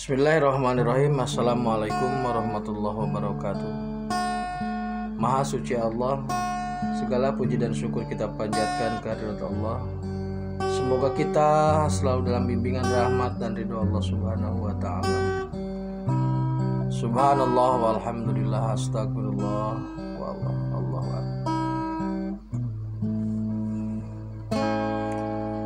Bismillahirrahmanirrahim. Assalamualaikum warahmatullahi wabarakatuh. Maha suci Allah, segala puji dan syukur kita panjatkan kehadirat Allah. Semoga kita selalu dalam bimbingan rahmat dan ridho Allah Subhanahu wa ta'ala. Subhanallah walhamdulillah, astagfirullah wallah, Allahu akbar.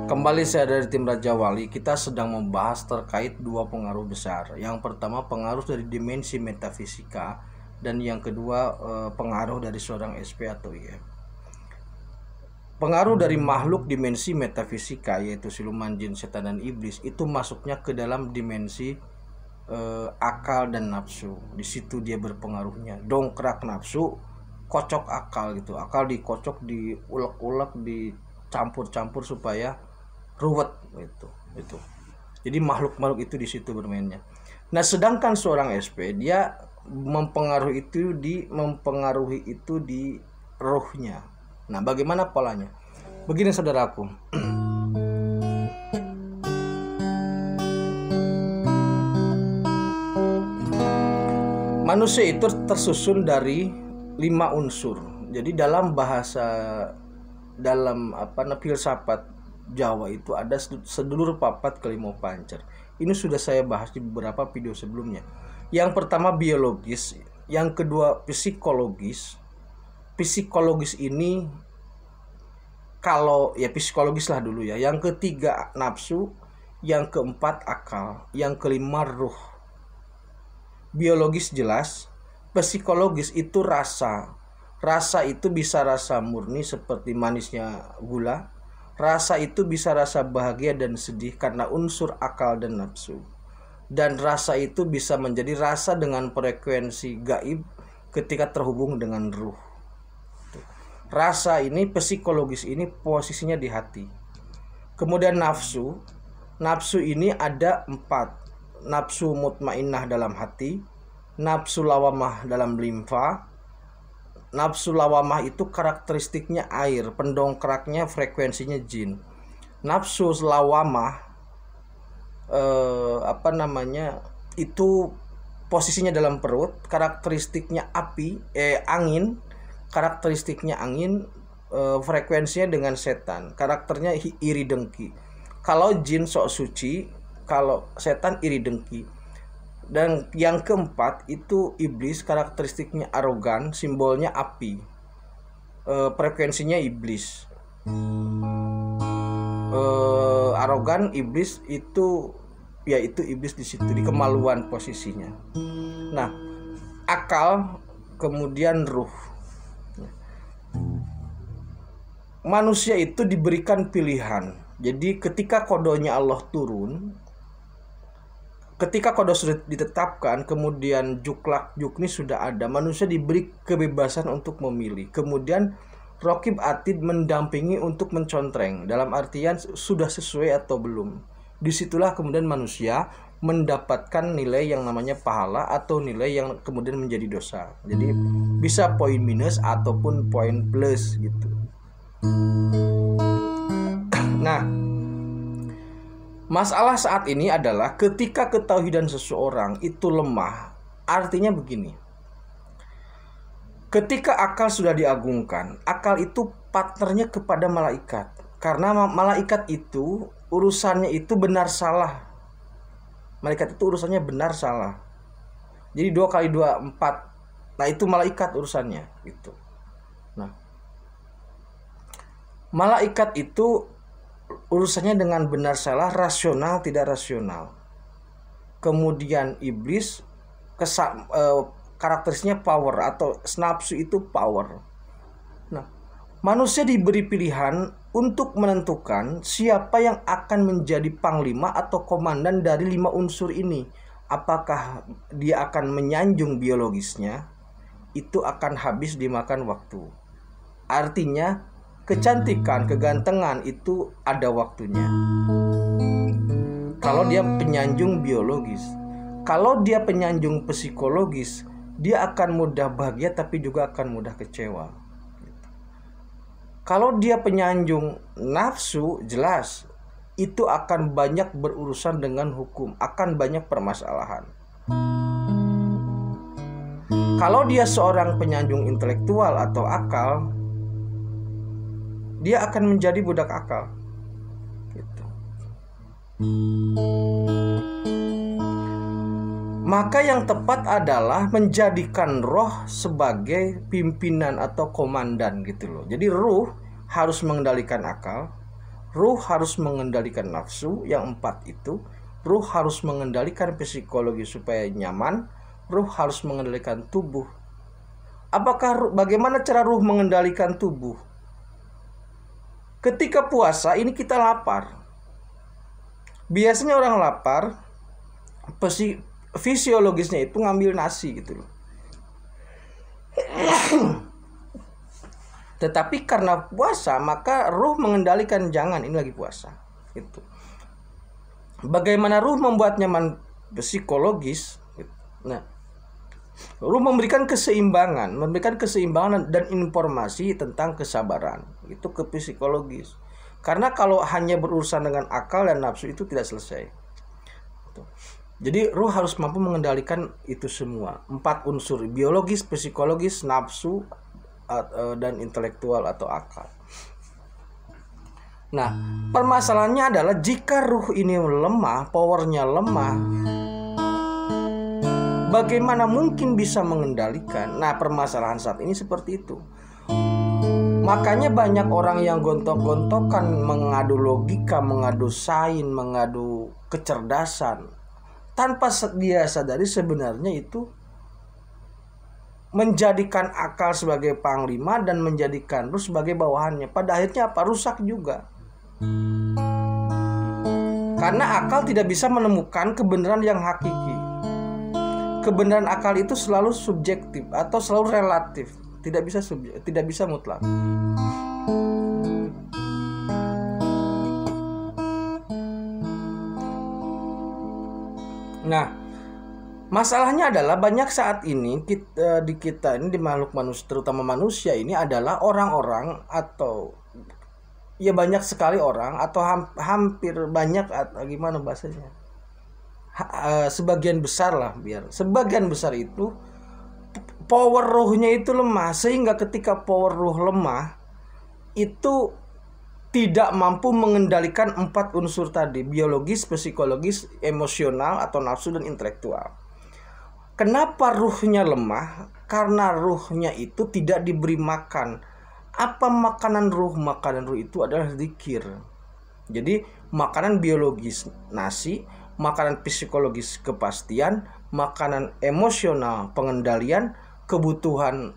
Kembali saya dari tim Raja Wali. Kita sedang membahas terkait dua pengaruh besar. Yang pertama pengaruh dari dimensi metafisika, dan yang kedua pengaruh dari seorang SP atau IF. Pengaruh dari makhluk dimensi metafisika, yaitu siluman, jin, setan, dan iblis, itu masuknya ke dalam dimensi akal dan nafsu. Di situ dia berpengaruhnya. Dongkrak nafsu, kocok akal gitu. Akal dikocok, diulek-ulek, dicampur-campur supaya ruwet itu. Jadi makhluk-makhluk itu di situ bermainnya. Nah, sedangkan seorang SP dia mempengaruhi itu di rohnya. Nah, bagaimana polanya? Begini saudaraku. Manusia itu tersusun dari 5 unsur. Jadi dalam filsafat Jawa itu ada sedulur papat kelima pancer. Ini sudah saya bahas di beberapa video sebelumnya. Yang pertama biologis, yang kedua psikologis. Psikologis ini psikologis lah dulu ya. Yang ketiga nafsu, yang keempat akal, yang kelima ruh. Biologis jelas, psikologis itu rasa. Rasa itu bisa rasa murni seperti manisnya gula. Rasa itu bisa rasa bahagia dan sedih karena unsur akal dan nafsu. Dan rasa itu bisa menjadi rasa dengan frekuensi gaib ketika terhubung dengan ruh. Rasa ini, psikologis ini posisinya di hati. Kemudian nafsu. Nafsu ini ada 4. Nafsu mutmainnah dalam hati, nafsu lawamah dalam limfa. Nafsu lawamah itu karakteristiknya air, pendongkraknya frekuensinya jin. Nafsu lawamah itu posisinya dalam perut, karakteristiknya angin, karakteristiknya angin, frekuensinya dengan setan, karakternya iri dengki. Kalau jin sok suci, kalau setan iri dengki. Dan yang keempat itu iblis, karakteristiknya arogan, simbolnya api, frekuensinya iblis. Arogan, iblis itu iblis di situ, di kemaluan posisinya. Nah, akal, kemudian ruh. Manusia itu diberikan pilihan. Jadi ketika kodonya Allah turun, ketika kode sudah ditetapkan, kemudian jukni sudah ada, manusia diberi kebebasan untuk memilih. Kemudian Raqib Atid mendampingi untuk mencontreng, dalam artian sudah sesuai atau belum. Disitulah kemudian manusia mendapatkan nilai yang namanya pahala atau nilai yang kemudian menjadi dosa. Jadi bisa poin minus ataupun poin plus gitu. Nah, masalah saat ini adalah ketika ketauhidan seseorang itu lemah. Artinya begini. Ketika akal sudah diagungkan, akal itu partnernya kepada malaikat. Karena malaikat itu urusannya itu benar salah. Malaikat itu urusannya benar salah. Jadi 2 kali 2 4. Nah, itu malaikat urusannya gitu. Nah, malaikat itu urusannya dengan benar salah, rasional tidak rasional. Kemudian iblis karakteristiknya power atau nafsu itu power. Nah, manusia diberi pilihan untuk menentukan siapa yang akan menjadi panglima atau komandan dari 5 unsur ini. Apakah dia akan menyanjung biologisnya? Itu akan habis dimakan waktu. Artinya kecantikan, kegantengan itu ada waktunya. Kalau dia penyanjung biologis. Kalau dia penyanjung psikologis, dia akan mudah bahagia tapi juga akan mudah kecewa. Kalau dia penyanjung nafsu, jelas itu akan banyak berurusan dengan hukum, akan banyak permasalahan. Kalau dia seorang penyanjung intelektual atau akal, dia akan menjadi budak akal. Gitu. Maka yang tepat adalah menjadikan roh sebagai pimpinan atau komandan gitu loh. Jadi ruh harus mengendalikan akal, ruh harus mengendalikan nafsu, yang 4 itu. Ruh harus mengendalikan psikologi supaya nyaman, ruh harus mengendalikan tubuh. Bagaimana cara ruh mengendalikan tubuh? Ketika puasa ini kita lapar. Biasanya orang lapar, fisiologisnya itu ngambil nasi gitu loh. Tetapi karena puasa, maka ruh mengendalikan jangan, ini lagi puasa. Itu. Bagaimana ruh membuat nyaman psikologis? Nah, ruh memberikan keseimbangan dan informasi tentang kesabaran. Itu ke psikologis. Karena kalau hanya berurusan dengan akal dan nafsu itu tidak selesai. Jadi ruh harus mampu mengendalikan itu semua. 4 unsur, biologis, psikologis, nafsu, dan intelektual atau akal. Nah, permasalahannya adalah jika ruh ini lemah, powernya lemah, bagaimana mungkin bisa mengendalikan? Nah, permasalahan saat ini seperti itu. Makanya banyak orang yang gontok-gontokan, mengadu logika, mengadu sains, mengadu kecerdasan, tanpa dia sadari sebenarnya itu menjadikan akal sebagai panglima dan menjadikan ruh sebagai bawahannya. Pada akhirnya apa? Rusak juga. Karena akal tidak bisa menemukan kebenaran yang hakiki. Kebenaran akal itu selalu subjektif atau selalu relatif, tidak bisa mutlak. Nah, masalahnya adalah banyak saat ini kita ini di makhluk manusia, terutama manusia ini adalah orang-orang atau ya banyak sekali orang atau hampir banyak, atau gimana bahasanya, sebagian besar lah, sebagian besar itu power ruhnya itu lemah, sehingga ketika power ruh lemah itu tidak mampu mengendalikan 4 unsur tadi, biologis, psikologis, emosional atau nafsu dan intelektual. Kenapa ruhnya lemah? Karena ruhnya itu tidak diberi makan. Apa makanan ruh? Makanan ruh itu adalah zikir. Jadi makanan biologis nasi, makanan psikologis kepastian, makanan emosional pengendalian, kebutuhan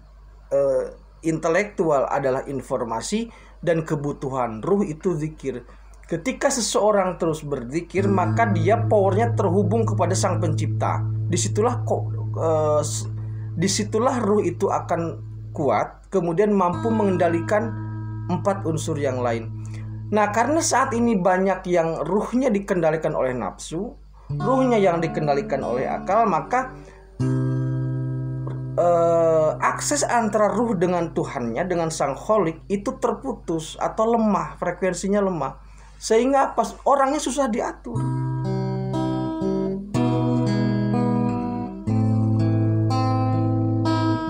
intelektual adalah informasi, dan kebutuhan ruh itu zikir. Ketika seseorang terus berzikir, maka dia powernya terhubung kepada Sang Pencipta. Disitulah ruh itu akan kuat, kemudian mampu mengendalikan 4 unsur yang lain. Nah, karena saat ini banyak yang ruhnya dikendalikan oleh nafsu, ruhnya yang dikendalikan oleh akal, maka akses antara ruh dengan Tuhannya, dengan Sang Kholik itu terputus atau lemah, frekuensinya lemah, sehingga pas orangnya susah diatur.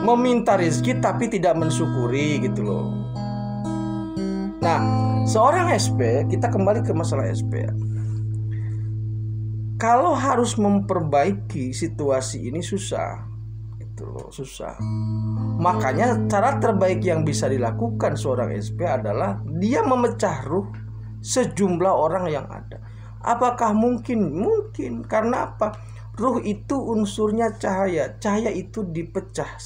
Meminta rezeki tapi tidak mensyukuri gitu loh. Nah, seorang SP, kita kembali ke masalah SP. Kalau harus memperbaiki situasi ini susah. Susah. Makanya cara terbaik yang bisa dilakukan seorang SP adalah dia memecah ruh sejumlah orang yang ada. Apakah mungkin? Mungkin. Karena apa? Ruh itu unsurnya cahaya. Cahaya itu dipecah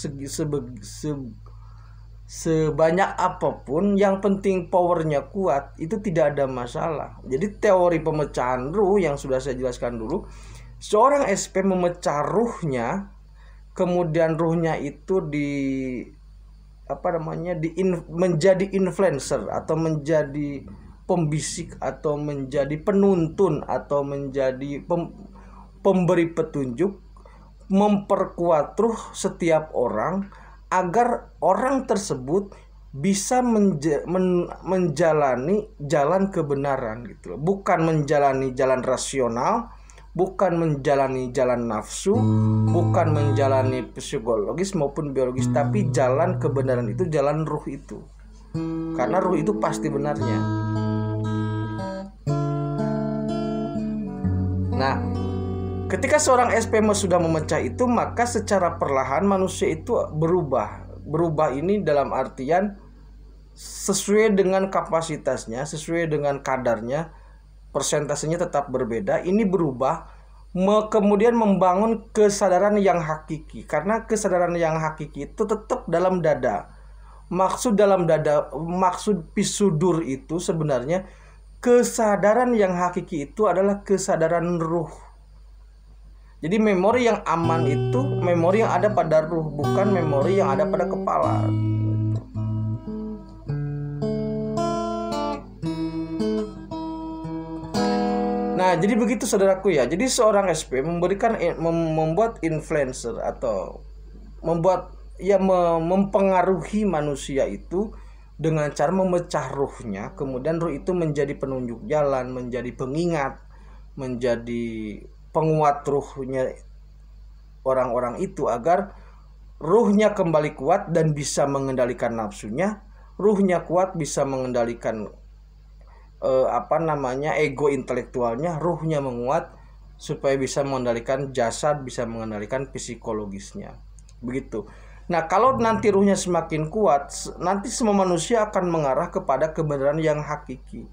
sebanyak apapun, yang penting powernya kuat, itu tidak ada masalah. Jadi teori pemecahan ruh yang sudah saya jelaskan dulu, seorang SP memecah ruhnya, kemudian ruhnya itu menjadi influencer atau menjadi pembisik atau menjadi penuntun atau menjadi pemberi petunjuk, memperkuat ruh setiap orang agar orang tersebut bisa menjalani jalan kebenaran gitu loh. Bukan menjalani jalan rasional, bukan menjalani jalan nafsu, bukan menjalani psikologis maupun biologis, tapi jalan kebenaran itu jalan ruh itu. Karena ruh itu pasti benarnya. Nah, ketika seorang SPM sudah memecah itu, maka secara perlahan manusia itu berubah. Berubah ini dalam artian sesuai dengan kapasitasnya, sesuai dengan kadarnya, persentasenya tetap berbeda. Ini berubah, kemudian membangun kesadaran yang hakiki. Karena kesadaran yang hakiki itu tetap dalam dada. Maksud dalam dada, maksud pisudur itu sebenarnya kesadaran yang hakiki itu adalah kesadaran ruh. Jadi memori yang aman itu memori yang ada pada ruh, bukan memori yang ada pada kepala. Nah, jadi begitu saudaraku ya. Jadi seorang SP membuat influencer atau mempengaruhi manusia itu dengan cara memecah ruhnya. Kemudian ruh itu menjadi penunjuk jalan, menjadi pengingat, menjadi penguat ruhnya orang-orang itu agar ruhnya kembali kuat dan bisa mengendalikan nafsunya. Ruhnya kuat bisa mengendalikan ego intelektualnya. Ruhnya menguat supaya bisa mengendalikan jasad, bisa mengendalikan psikologisnya. Begitu. Nah, kalau nanti ruhnya semakin kuat, nanti semua manusia akan mengarah kepada kebenaran yang hakiki.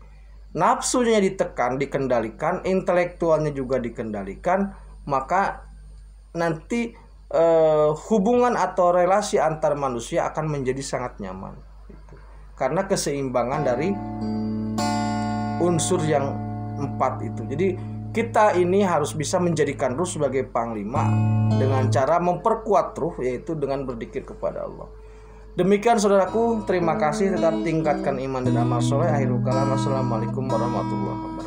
Nafsunya ditekan, dikendalikan, intelektualnya juga dikendalikan, maka nanti hubungan atau relasi antar manusia akan menjadi sangat nyaman. Karena keseimbangan dari unsur yang 4 itu. Jadi kita ini harus bisa menjadikan ruh sebagai panglima dengan cara memperkuat ruh, yaitu dengan berzikir kepada Allah. Demikian saudaraku, terima kasih, tetap tingkatkan iman dan amal soleh. Akhirul kalam, assalamualaikum warahmatullahi wabarakatuh.